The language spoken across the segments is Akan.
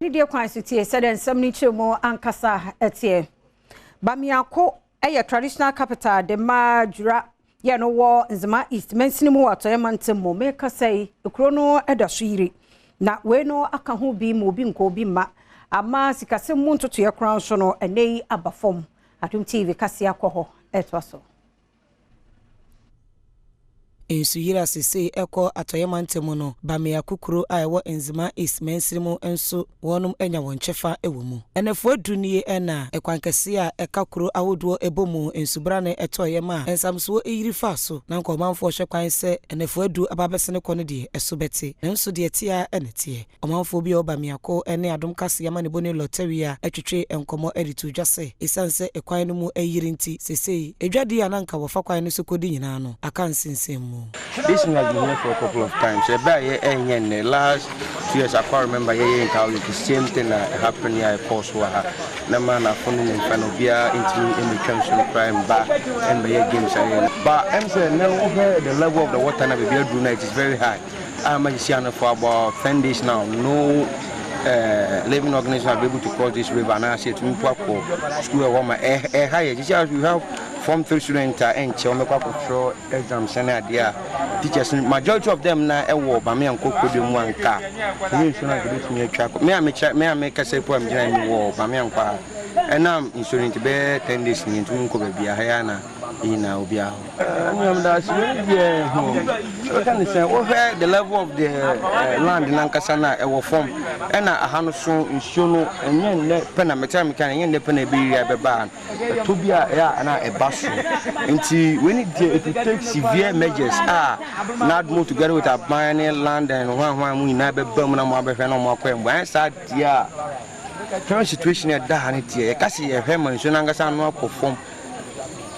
Nidia Quantity said and some niche more ankasa etie. Bamiako, a traditional capital, the Majura, Yano War, Nzema East, Mensimu water, Mantemo, make Kasee, the chrono edashiri. Na weno akahu bi mobinko bi ma, ama sikase muntu to your crown shono, and nay abafom. Adom TV Kasee akoho, etwaso. Insuyira sese eko atoyemantemu no Bamiako kuro a ewo Nzema East Mensimu enso wonum enya wonchefa ewumu enefo aduni ena ekwankese a eka kuro awodo ebomu ensubra ne etoyema ensamso eyirifa so na nkomanfo hwekwan se enefo adu ababesene kono de esobeti enso de etia enete omanfo bi Bamiako ene Adom Kasee ma ne boni lottery etwetwe enkomo editu dwase esanse ekwan no mu eyirinti sese edwade ananka wofa kwan no sokodi nyina no akansinsem. This one has been here for a couple of times. In the last 2 years, I can't remember the same thing that happened here at Kasee. The man I found in front of here into the country crime back and the games. But I'm saying now the level of the water na be is very high. I'm saying for about 10 days now. No living organism are able to cross this river. And I say to me, school warmer higher. We have Form 3 students and Chomeko exams and idea. Teachers, majority of them now Bamiako could do one car. May I make a say poem during war, Bamiako, and I'm insuring to be 10 days in Tunko be a Hayana in Obia. That's really can say over the level of the land in Lankasana ever form and a Hanoson in Shono and then Penametam can end the Penabiria Beban to be a bus. Until when it take severe measures not move together with our buying land and one we never burn no more when start current situation at Dahanity, Kasee Herman Sonangasa no perform.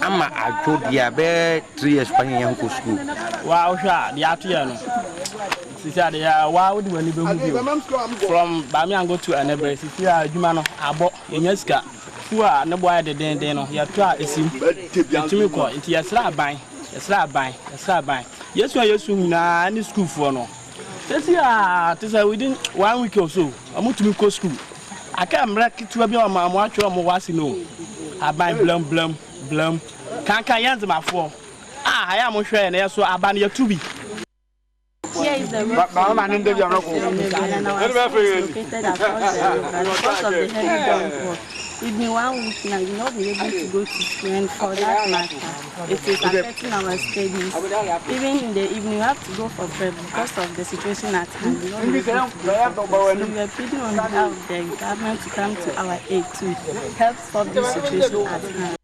I'm a told the 3 years young school. Wow, the Atiano. She said, why would you from Bamiako to an Ebre? She said, Jumano, Abo, Yeska. Who are no boy the den, you try to see to me into your slab buying, a slab buying. Yes, we are soon any school for no. This year, within 1 week or so, I moved to Miko school. I can't break it to a your mamma, watch your Mowasino. I buy blum. Can't answer my four. I am sure, and so I ban your to be. Here is the road man in the Even 1 week now, you not be able to go to school, and for that matter, it is affecting our studies. Even in the evening, you have to go for prep because of the situation at hand. So we are pleading on behalf of the government to come to our aid to help solve this situation at hand.